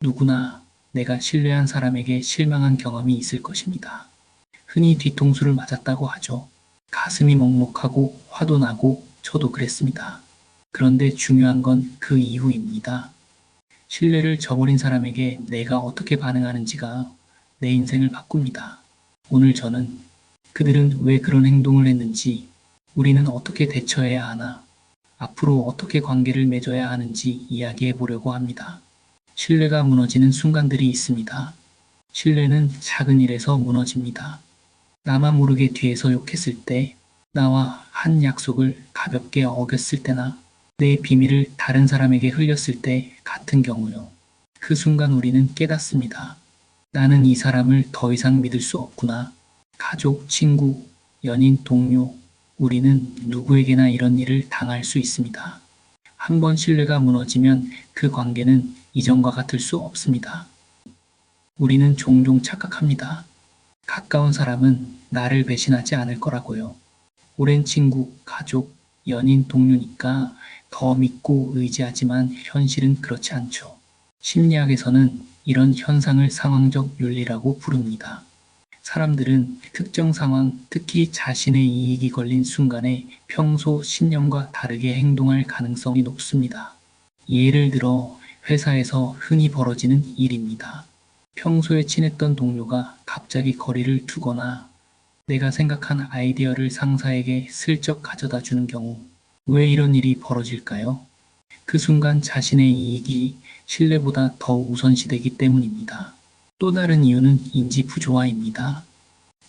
누구나 내가 신뢰한 사람에게 실망한 경험이 있을 것입니다. 흔히 뒤통수를 맞았다고 하죠. 가슴이 먹먹하고 화도 나고 저도 그랬습니다. 그런데 중요한 건 그 이후입니다. 신뢰를 저버린 사람에게 내가 어떻게 반응하는지가 내 인생을 바꿉니다. 오늘 저는 그들은 왜 그런 행동을 했는지, 우리는 어떻게 대처해야 하나, 앞으로 어떻게 관계를 맺어야 하는지 이야기해 보려고 합니다. 신뢰가 무너지는 순간들이 있습니다. 신뢰는 작은 일에서 무너집니다. 나만 모르게 뒤에서 욕했을 때, 나와 한 약속을 가볍게 어겼을 때나, 내 비밀을 다른 사람에게 흘렸을 때 같은 경우요. 그 순간 우리는 깨닫습니다. 나는 이 사람을 더 이상 믿을 수 없구나. 가족, 친구, 연인, 동료, 우리는 누구에게나 이런 일을 당할 수 있습니다. 한 번 신뢰가 무너지면 그 관계는 이전과 같을 수 없습니다. 우리는 종종 착각합니다. 가까운 사람은 나를 배신하지 않을 거라고요. 오랜 친구, 가족, 연인, 동료니까 더 믿고 의지하지만 현실은 그렇지 않죠. 심리학에서는 이런 현상을 상황적 윤리라고 부릅니다. 사람들은 특정 상황, 특히 자신의 이익이 걸린 순간에 평소 신념과 다르게 행동할 가능성이 높습니다. 예를 들어 회사에서 흔히 벌어지는 일입니다. 평소에 친했던 동료가 갑자기 거리를 두거나 내가 생각한 아이디어를 상사에게 슬쩍 가져다 주는 경우, 왜 이런 일이 벌어질까요? 그 순간 자신의 이익이 신뢰보다 더 우선시되기 때문입니다. 또 다른 이유는 인지 부조화입니다.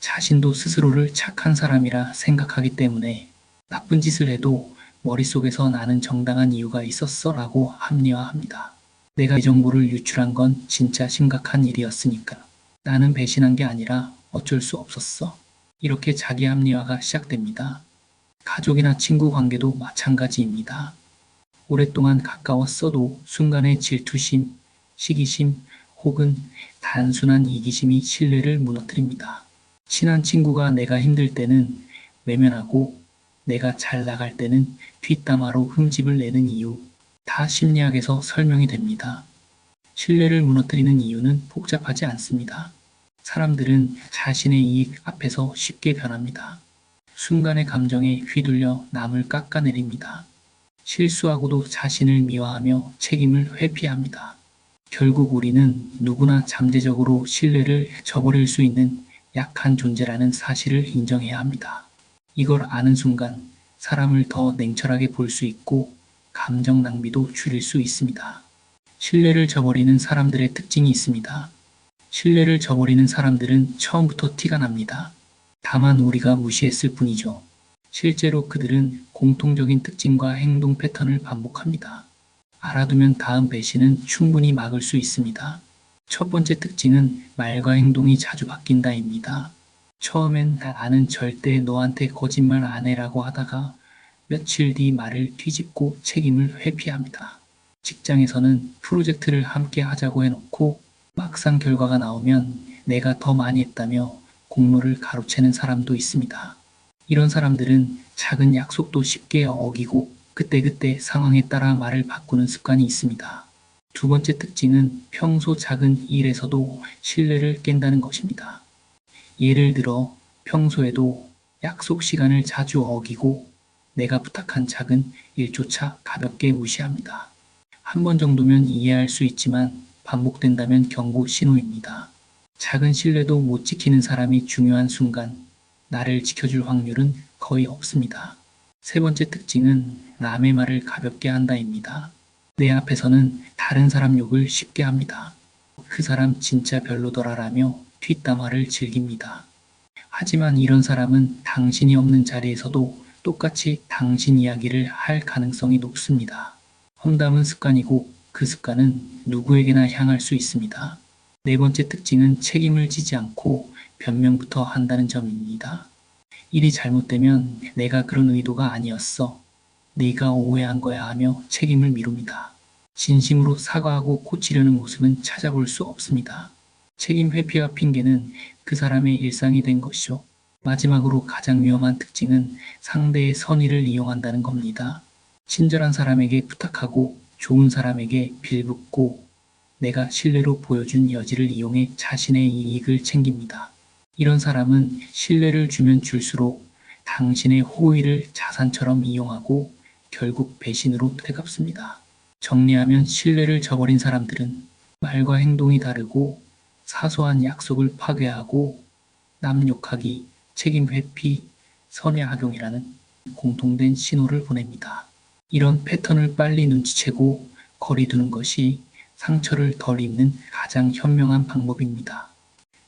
자신도 스스로를 착한 사람이라 생각하기 때문에 나쁜 짓을 해도 머릿속에서 나는 정당한 이유가 있었어 라고 합리화합니다. 내가 이 정보를 유출한 건 진짜 심각한 일이었으니까. 나는 배신한 게 아니라 어쩔 수 없었어. 이렇게 자기 합리화가 시작됩니다. 가족이나 친구 관계도 마찬가지입니다. 오랫동안 가까웠어도 순간의 질투심, 시기심 혹은 단순한 이기심이 신뢰를 무너뜨립니다. 친한 친구가 내가 힘들 때는 외면하고 내가 잘 나갈 때는 뒷담화로 흠집을 내는 이유, 다 심리학에서 설명이 됩니다. 신뢰를 무너뜨리는 이유는 복잡하지 않습니다. 사람들은 자신의 이익 앞에서 쉽게 변합니다. 순간의 감정에 휘둘려 남을 깎아내립니다. 실수하고도 자신을 미화하며 책임을 회피합니다. 결국 우리는 누구나 잠재적으로 신뢰를 저버릴 수 있는 약한 존재라는 사실을 인정해야 합니다. 이걸 아는 순간 사람을 더 냉철하게 볼 수 있고 감정 낭비도 줄일 수 있습니다. 신뢰를 저버리는 사람들의 특징이 있습니다. 신뢰를 저버리는 사람들은 처음부터 티가 납니다. 다만 우리가 무시했을 뿐이죠. 실제로 그들은 공통적인 특징과 행동 패턴을 반복합니다. 알아두면 다음 배신은 충분히 막을 수 있습니다. 첫 번째 특징은 말과 행동이 자주 바뀐다입니다. 처음엔 나는 절대 너한테 거짓말 안 해라고 하다가 며칠 뒤 말을 뒤집고 책임을 회피합니다. 직장에서는 프로젝트를 함께 하자고 해놓고 막상 결과가 나오면 내가 더 많이 했다며 공로를 가로채는 사람도 있습니다. 이런 사람들은 작은 약속도 쉽게 어기고 그때그때 상황에 따라 말을 바꾸는 습관이 있습니다. 두 번째 특징은 평소 작은 일에서도 신뢰를 깬다는 것입니다. 예를 들어 평소에도 약속 시간을 자주 어기고 내가 부탁한 작은 일조차 가볍게 무시합니다. 한 번 정도면 이해할 수 있지만 반복된다면 경고 신호입니다. 작은 신뢰도 못 지키는 사람이 중요한 순간 나를 지켜줄 확률은 거의 없습니다. 세 번째 특징은 남의 말을 가볍게 한다입니다. 내 앞에서는 다른 사람 욕을 쉽게 합니다. 그 사람 진짜 별로더라라며 뒷담화를 즐깁니다. 하지만 이런 사람은 당신이 없는 자리에서도 똑같이 당신 이야기를 할 가능성이 높습니다. 험담은 습관이고 그 습관은 누구에게나 향할 수 있습니다. 네 번째 특징은 책임을 지지 않고 변명부터 한다는 점입니다. 일이 잘못되면 내가 그런 의도가 아니었어. 네가 오해한 거야 하며 책임을 미룹니다. 진심으로 사과하고 고치려는 모습은 찾아볼 수 없습니다. 책임 회피와 핑계는 그 사람의 일상이 된 것이죠. 마지막으로 가장 위험한 특징은 상대의 선의를 이용한다는 겁니다. 친절한 사람에게 부탁하고 좋은 사람에게 빌붙고 내가 신뢰로 보여준 여지를 이용해 자신의 이익을 챙깁니다. 이런 사람은 신뢰를 주면 줄수록 당신의 호의를 자산처럼 이용하고 결국 배신으로 되갚습니다. 정리하면 신뢰를 저버린 사람들은 말과 행동이 다르고 사소한 약속을 파괴하고 남 욕하기, 책임 회피, 선의악용이라는 공통된 신호를 보냅니다. 이런 패턴을 빨리 눈치채고 거리 두는 것이 상처를 덜 입는 가장 현명한 방법입니다.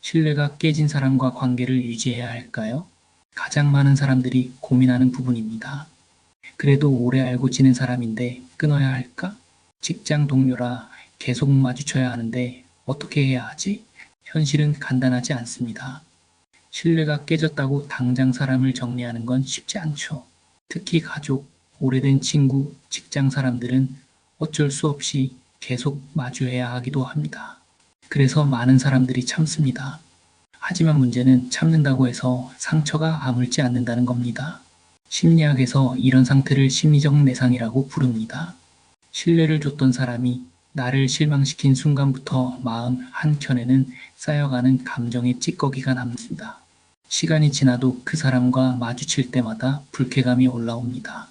신뢰가 깨진 사람과 관계를 유지해야 할까요? 가장 많은 사람들이 고민하는 부분입니다. 그래도 오래 알고 지낸 사람인데 끊어야 할까? 직장 동료라 계속 마주쳐야 하는데 어떻게 해야 하지? 현실은 간단하지 않습니다. 신뢰가 깨졌다고 당장 사람을 정리하는 건 쉽지 않죠. 특히 가족, 오래된 친구, 직장 사람들은 어쩔 수 없이 계속 마주해야 하기도 합니다. 그래서 많은 사람들이 참습니다. 하지만 문제는 참는다고 해서 상처가 아물지 않는다는 겁니다. 심리학에서 이런 상태를 심리적 내상이라고 부릅니다. 신뢰를 줬던 사람이 나를 실망시킨 순간부터 마음 한켠에는 쌓여가는 감정의 찌꺼기가 남습니다. 시간이 지나도 그 사람과 마주칠 때마다 불쾌감이 올라옵니다.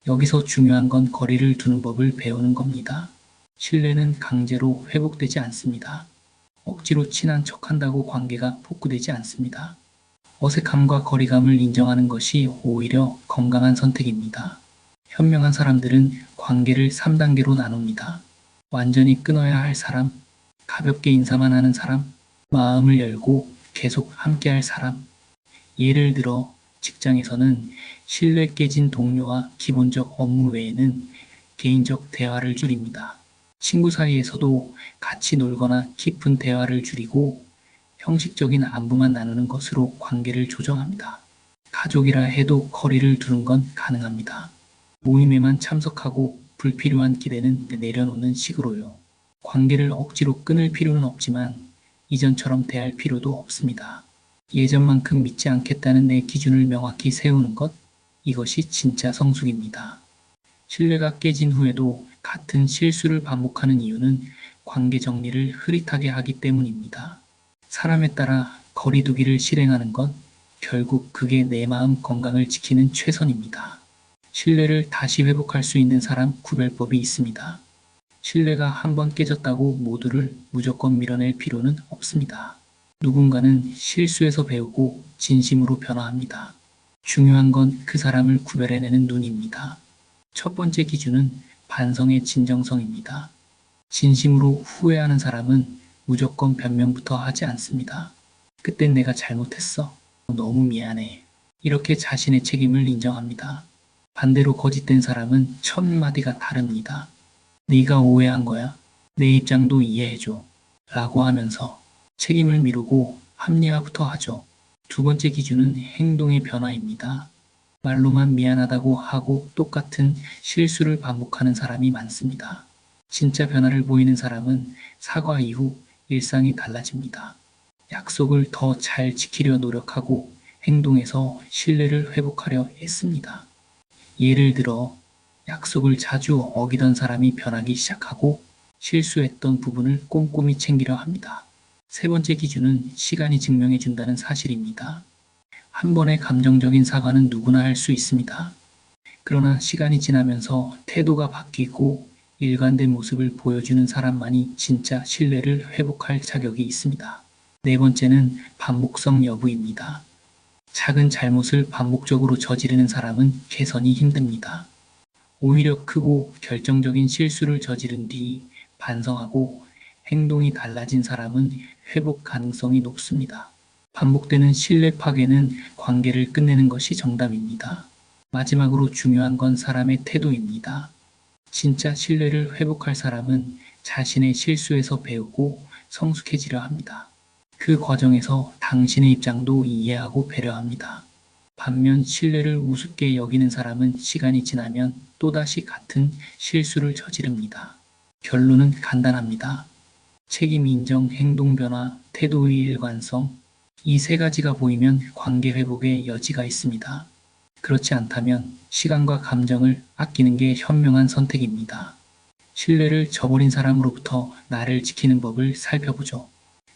여기서 중요한 건 거리를 두는 법을 배우는 겁니다. 신뢰는 강제로 회복되지 않습니다. 억지로 친한 척한다고 관계가 복구되지 않습니다. 어색함과 거리감을 인정하는 것이 오히려 건강한 선택입니다. 현명한 사람들은 관계를 3단계로 나눕니다. 완전히 끊어야 할 사람, 가볍게 인사만 하는 사람, 마음을 열고 계속 함께할 사람. 예를 들어 직장에서는 신뢰 깨진 동료와 기본적 업무 외에는 개인적 대화를 줄입니다. 친구 사이에서도 같이 놀거나 깊은 대화를 줄이고 형식적인 안부만 나누는 것으로 관계를 조정합니다. 가족이라 해도 거리를 두는 건 가능합니다. 모임에만 참석하고 불필요한 기대는 내려놓는 식으로요. 관계를 억지로 끊을 필요는 없지만 이전처럼 대할 필요도 없습니다. 예전만큼 믿지 않겠다는 내 기준을 명확히 세우는 것, 이것이 진짜 성숙입니다. 신뢰가 깨진 후에도 같은 실수를 반복하는 이유는 관계 정리를 흐릿하게 하기 때문입니다. 사람에 따라 거리두기를 실행하는 건 결국 그게 내 마음 건강을 지키는 최선입니다. 신뢰를 다시 회복할 수 있는 사람 구별법이 있습니다. 신뢰가 한번 깨졌다고 모두를 무조건 밀어낼 필요는 없습니다. 누군가는 실수에서 배우고 진심으로 변화합니다. 중요한 건 그 사람을 구별해내는 눈입니다. 첫 번째 기준은 반성의 진정성입니다. 진심으로 후회하는 사람은 무조건 변명부터 하지 않습니다. 그땐 내가 잘못했어. 너무 미안해. 이렇게 자신의 책임을 인정합니다. 반대로 거짓된 사람은 첫 마디가 다릅니다. 네가 오해한 거야. 내 입장도 이해해줘. 라고 하면서 책임을 미루고 합리화부터 하죠. 두 번째 기준은 행동의 변화입니다. 말로만 미안하다고 하고 똑같은 실수를 반복하는 사람이 많습니다. 진짜 변화를 보이는 사람은 사과 이후 일상이 달라집니다. 약속을 더 잘 지키려 노력하고 행동에서 신뢰를 회복하려 애씁니다. 예를 들어 약속을 자주 어기던 사람이 변하기 시작하고 실수했던 부분을 꼼꼼히 챙기려 합니다. 세 번째 기준은 시간이 증명해 준다는 사실입니다. 한 번의 감정적인 사과는 누구나 할 수 있습니다. 그러나 시간이 지나면서 태도가 바뀌고 일관된 모습을 보여주는 사람만이 진짜 신뢰를 회복할 자격이 있습니다. 네 번째는 반복성 여부입니다. 작은 잘못을 반복적으로 저지르는 사람은 개선이 힘듭니다. 오히려 크고 결정적인 실수를 저지른 뒤 반성하고 행동이 달라진 사람은 회복 가능성이 높습니다. 반복되는 신뢰 파괴는 관계를 끝내는 것이 정답입니다. 마지막으로 중요한 건 사람의 태도입니다. 진짜 신뢰를 회복할 사람은 자신의 실수에서 배우고 성숙해지려 합니다. 그 과정에서 당신의 입장도 이해하고 배려합니다. 반면 신뢰를 우습게 여기는 사람은 시간이 지나면 또다시 같은 실수를 저지릅니다. 결론은 간단합니다. 책임 인정, 행동 변화, 태도의 일관성, 이 세 가지가 보이면 관계 회복의 여지가 있습니다. 그렇지 않다면 시간과 감정을 아끼는 게 현명한 선택입니다. 신뢰를 저버린 사람으로부터 나를 지키는 법을 살펴보죠.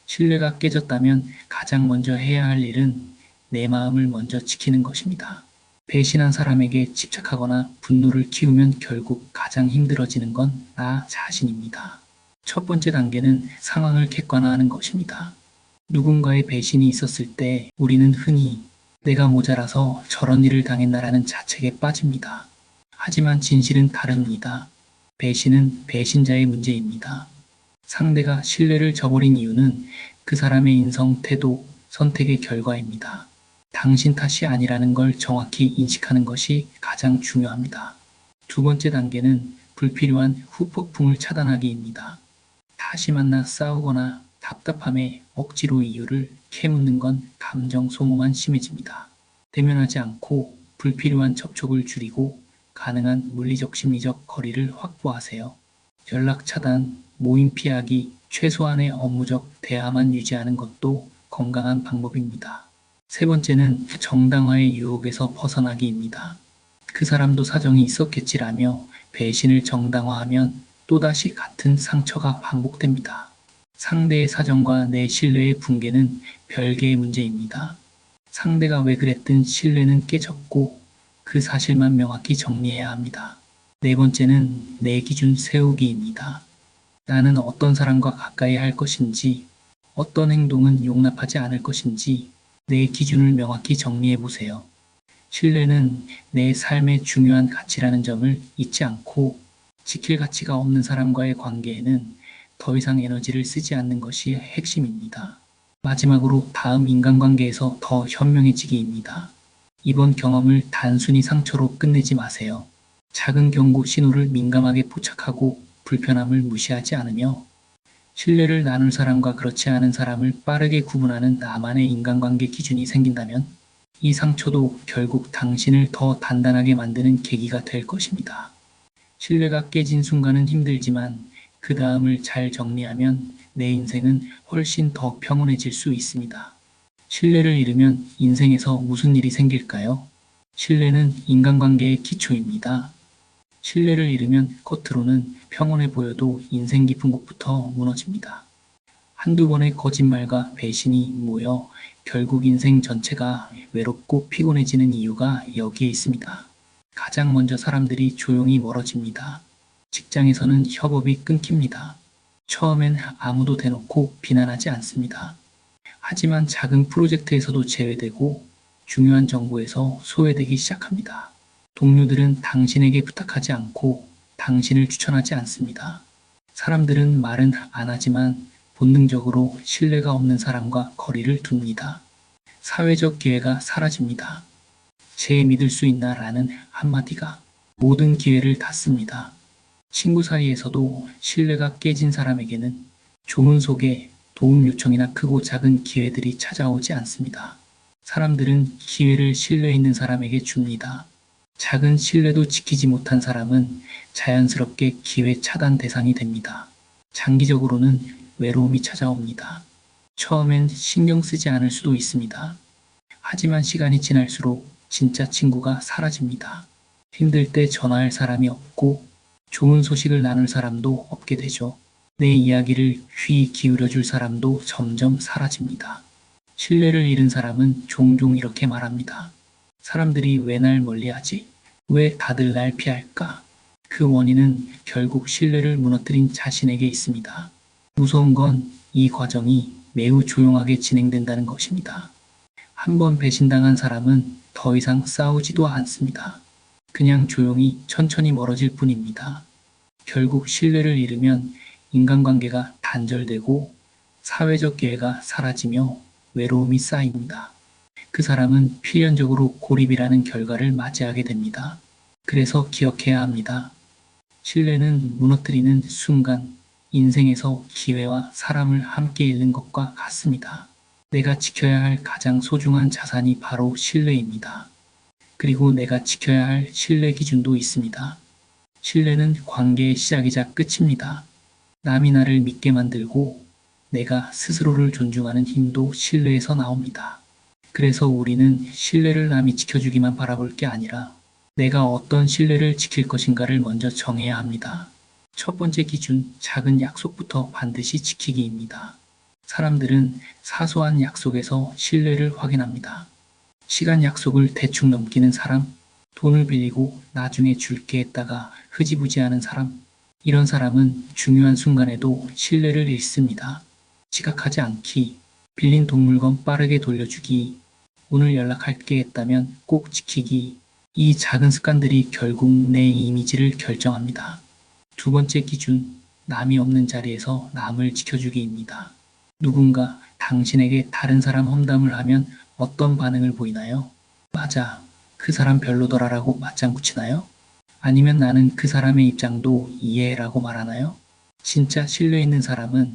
신뢰가 깨졌다면 가장 먼저 해야 할 일은 내 마음을 먼저 지키는 것입니다. 배신한 사람에게 집착하거나 분노를 키우면 결국 가장 힘들어지는 건 나 자신입니다. 첫 번째 단계는 상황을 객관화하는 것입니다. 누군가의 배신이 있었을 때 우리는 흔히 내가 모자라서 저런 일을 당했나라는 자책에 빠집니다. 하지만 진실은 다릅니다. 배신은 배신자의 문제입니다. 상대가 신뢰를 저버린 이유는 그 사람의 인성, 태도, 선택의 결과입니다. 당신 탓이 아니라는 걸 정확히 인식하는 것이 가장 중요합니다. 두 번째 단계는 불필요한 후폭풍을 차단하기입니다. 다시 만나 싸우거나 답답함에 억지로 이유를 캐묻는 건 감정 소모만 심해집니다. 대면하지 않고 불필요한 접촉을 줄이고 가능한 물리적 심리적 거리를 확보하세요. 연락 차단, 모임 피하기, 최소한의 업무적 대화만 유지하는 것도 건강한 방법입니다. 세 번째는 정당화의 유혹에서 벗어나기입니다. 그 사람도 사정이 있었겠지라며 배신을 정당화하면 또다시 같은 상처가 반복됩니다. 상대의 사정과 내 신뢰의 붕괴는 별개의 문제입니다. 상대가 왜 그랬든 신뢰는 깨졌고 그 사실만 명확히 정리해야 합니다. 네 번째는 내 기준 세우기입니다. 나는 어떤 사람과 가까이 할 것인지, 어떤 행동은 용납하지 않을 것인지 내 기준을 명확히 정리해 보세요. 신뢰는 내 삶의 중요한 가치라는 점을 잊지 않고 지킬 가치가 없는 사람과의 관계에는 더 이상 에너지를 쓰지 않는 것이 핵심입니다. 마지막으로 다음 인간관계에서 더 현명해지기입니다. 이번 경험을 단순히 상처로 끝내지 마세요. 작은 경고 신호를 민감하게 포착하고 불편함을 무시하지 않으며 신뢰를 나눌 사람과 그렇지 않은 사람을 빠르게 구분하는 나만의 인간관계 기준이 생긴다면 이 상처도 결국 당신을 더 단단하게 만드는 계기가 될 것입니다. 신뢰가 깨진 순간은 힘들지만 그 다음을 잘 정리하면 내 인생은 훨씬 더 평온해질 수 있습니다. 신뢰를 잃으면 인생에서 무슨 일이 생길까요? 신뢰는 인간관계의 기초입니다. 신뢰를 잃으면 겉으로는 평온해 보여도 인생 깊은 곳부터 무너집니다. 한두 번의 거짓말과 배신이 모여 결국 인생 전체가 외롭고 피곤해지는 이유가 여기에 있습니다. 가장 먼저 사람들이 조용히 멀어집니다. 직장에서는 협업이 끊깁니다. 처음엔 아무도 대놓고 비난하지 않습니다. 하지만 작은 프로젝트에서도 제외되고 중요한 정보에서 소외되기 시작합니다. 동료들은 당신에게 부탁하지 않고 당신을 추천하지 않습니다. 사람들은 말은 안 하지만 본능적으로 신뢰가 없는 사람과 거리를 둡니다. 사회적 기회가 사라집니다. 쟤 믿을 수 있나 라는 한마디가 모든 기회를 닫습니다. 친구 사이에서도 신뢰가 깨진 사람에게는 조문 속에 도움 요청이나 크고 작은 기회들이 찾아오지 않습니다. 사람들은 기회를 신뢰 있는 사람에게 줍니다. 작은 신뢰도 지키지 못한 사람은 자연스럽게 기회 차단 대상이 됩니다. 장기적으로는 외로움이 찾아옵니다. 처음엔 신경 쓰지 않을 수도 있습니다. 하지만 시간이 지날수록 진짜 친구가 사라집니다. 힘들 때 전화할 사람이 없고 좋은 소식을 나눌 사람도 없게 되죠. 내 이야기를 귀 기울여줄 사람도 점점 사라집니다. 신뢰를 잃은 사람은 종종 이렇게 말합니다. 사람들이 왜 날 멀리하지? 왜 다들 날 피할까? 그 원인은 결국 신뢰를 무너뜨린 자신에게 있습니다. 무서운 건 이 과정이 매우 조용하게 진행된다는 것입니다. 한번 배신당한 사람은 더 이상 싸우지도 않습니다. 그냥 조용히 천천히 멀어질 뿐입니다. 결국 신뢰를 잃으면 인간관계가 단절되고 사회적 기회가 사라지며 외로움이 쌓입니다. 그 사람은 필연적으로 고립이라는 결과를 맞이하게 됩니다. 그래서 기억해야 합니다. 신뢰는 무너뜨리는 순간 인생에서 기회와 사람을 함께 잃는 것과 같습니다. 내가 지켜야 할 가장 소중한 자산이 바로 신뢰입니다. 그리고 내가 지켜야 할 신뢰 기준도 있습니다. 신뢰는 관계의 시작이자 끝입니다. 남이 나를 믿게 만들고 내가 스스로를 존중하는 힘도 신뢰에서 나옵니다. 그래서 우리는 신뢰를 남이 지켜주기만 바라볼 게 아니라 내가 어떤 신뢰를 지킬 것인가를 먼저 정해야 합니다. 첫 번째 기준, 작은 약속부터 반드시 지키기입니다. 사람들은 사소한 약속에서 신뢰를 확인합니다. 시간 약속을 대충 넘기는 사람, 돈을 빌리고 나중에 줄게 했다가 흐지부지하는 사람, 이런 사람은 중요한 순간에도 신뢰를 잃습니다. 지각하지 않기, 빌린 돈 물건 빠르게 돌려주기, 오늘 연락할게 했다면 꼭 지키기, 이 작은 습관들이 결국 내 이미지를 결정합니다. 두 번째 기준, 남이 없는 자리에서 남을 지켜주기입니다. 누군가 당신에게 다른 사람 험담을 하면 어떤 반응을 보이나요? 맞아, 그 사람 별로더라라고 맞장구 치나요? 아니면 나는 그 사람의 입장도 이해라고 말하나요? 진짜 신뢰 있는 사람은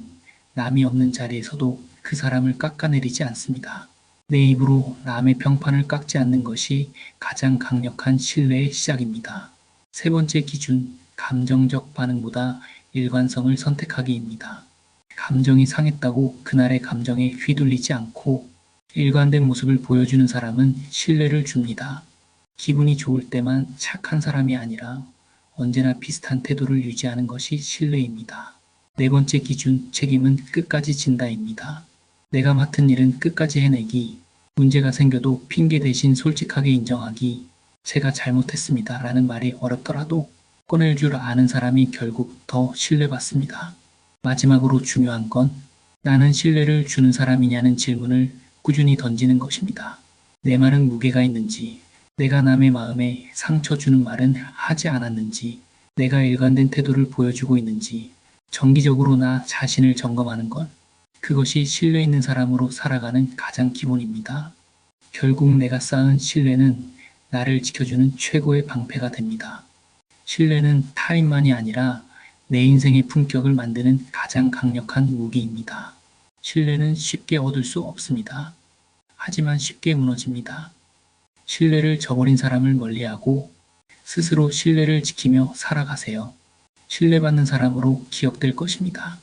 남이 없는 자리에서도 그 사람을 깎아내리지 않습니다. 내 입으로 남의 평판을 깎지 않는 것이 가장 강력한 신뢰의 시작입니다. 세 번째 기준, 감정적 반응보다 일관성을 선택하기입니다. 감정이 상했다고 그날의 감정에 휘둘리지 않고 일관된 모습을 보여주는 사람은 신뢰를 줍니다. 기분이 좋을 때만 착한 사람이 아니라 언제나 비슷한 태도를 유지하는 것이 신뢰입니다. 네 번째 기준, 책임은 끝까지 진다입니다. 내가 맡은 일은 끝까지 해내기, 문제가 생겨도 핑계 대신 솔직하게 인정하기, 제가 잘못했습니다 라는 말이 어렵더라도 꺼낼 줄 아는 사람이 결국 더 신뢰받습니다. 마지막으로 중요한 건 나는 신뢰를 주는 사람이냐는 질문을 꾸준히 던지는 것입니다. 내 말은 무게가 있는지, 내가 남의 마음에 상처 주는 말은 하지 않았는지, 내가 일관된 태도를 보여주고 있는지, 정기적으로 나 자신을 점검하는 것, 그것이 신뢰 있는 사람으로 살아가는 가장 기본입니다. 결국 내가 쌓은 신뢰는 나를 지켜주는 최고의 방패가 됩니다. 신뢰는 타인만이 아니라 내 인생의 품격을 만드는 가장 강력한 무기입니다. 신뢰는 쉽게 얻을 수 없습니다. 하지만 쉽게 무너집니다. 신뢰를 저버린 사람을 멀리하고 스스로 신뢰를 지키며 살아가세요. 신뢰받는 사람으로 기억될 것입니다.